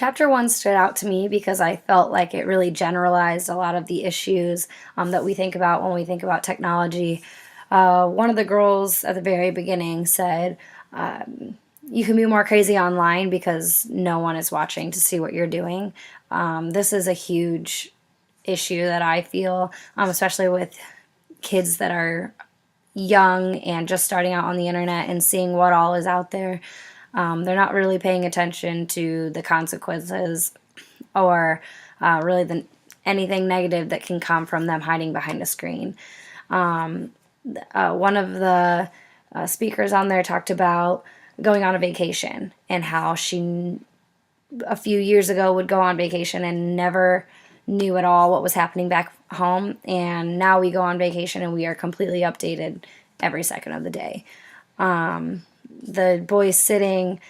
Chapter 1 stood out to me because I felt like it really generalized a lot of the issues that we think about when we think about technology. One of the girls at the very beginning said, you can be more crazy online because no one is watching to see what you're doing. This is a huge issue that I feel, especially with kids that are young and just starting out on the internet and seeing what all is out there. They're not really paying attention to the consequences or anything negative that can come from them hiding behind a screen. One of the speakers on there talked about going on a vacation and how she a few years ago would go on vacation and never knew at all what was happening back home, and now we go on vacation and we are completely updated every second of the day. The boys sitting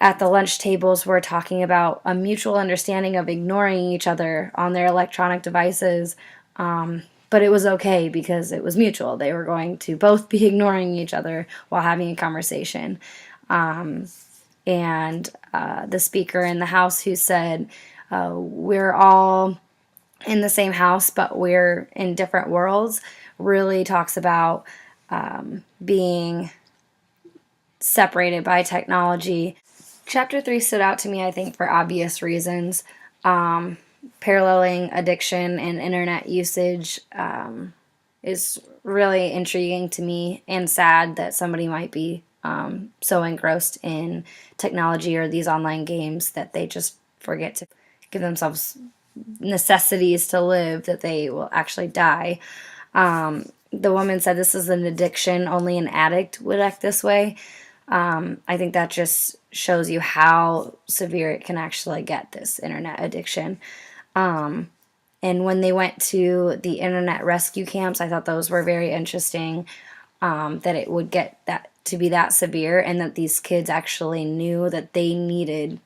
at the lunch tables were talking about a mutual understanding of ignoring each other on their electronic devices, but it was okay because it was mutual. They were going to both be ignoring each other while having a conversation. And the speaker in the house who said, we're all in the same house, but we're in different worlds, really talks about being separated by technology. Chapter 3 stood out to me, I think, for obvious reasons. Paralleling addiction and internet usage is really intriguing to me, and sad that somebody might be so engrossed in technology or these online games that they just forget to give themselves necessities to live, that they will actually die. The woman said this is an addiction, only an addict would act this way. I think that just shows you how severe it can actually get, this internet addiction. And when they went to the internet rescue camps, I thought those were very interesting, that it would get that to be that severe, and that these kids actually knew that they needed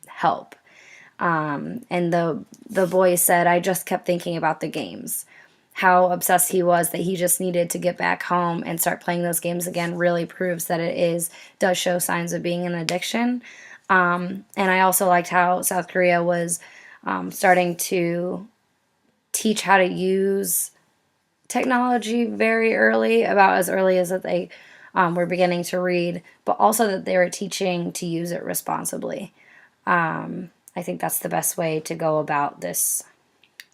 help. And the boy said, I just kept thinking about the games. How obsessed he was that he just needed to get back home and start playing those games again really proves that it does show signs of being an addiction. And I also liked how South Korea was starting to teach how to use technology very early, about as early as that they were beginning to read, but also that they were teaching to use it responsibly. I think that's the best way to go about this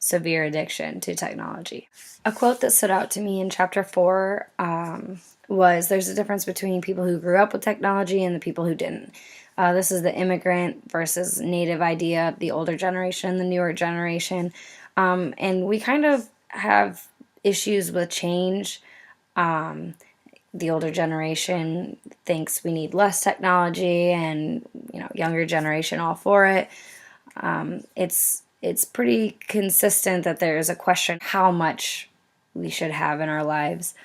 severe addiction to technology. A quote that stood out to me in chapter 4 was, there's a difference between people who grew up with technology and the people who didn't. This is the immigrant versus native idea, the older generation, the newer generation. And we kind of have issues with change. The older generation thinks we need less technology, and younger generation all for it. It's pretty consistent that there is a question how much we should have in our lives.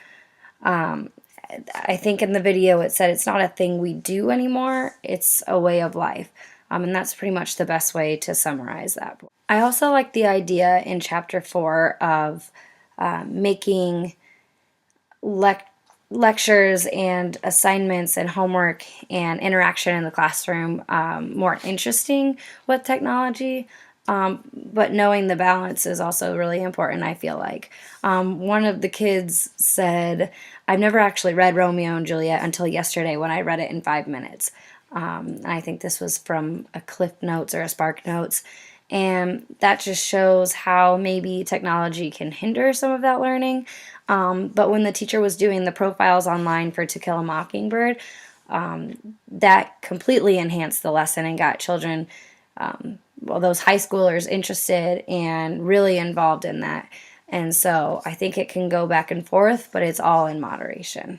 I think in the video it said it's not a thing we do anymore, it's a way of life. And that's pretty much the best way to summarize that. I also like the idea in chapter 4 of making lectures and assignments and homework and interaction in the classroom more interesting with technology. But knowing the balance is also really important, I feel like. One of the kids said, I've never actually read Romeo and Juliet until yesterday when I read it in 5 minutes. And I think this was from a Cliff Notes or a Spark Notes. And that just shows how maybe technology can hinder some of that learning. But when the teacher was doing the profiles online for To Kill a Mockingbird, that completely enhanced the lesson and got children, those high schoolers, interested and really involved in that. And so I think it can go back and forth, but it's all in moderation.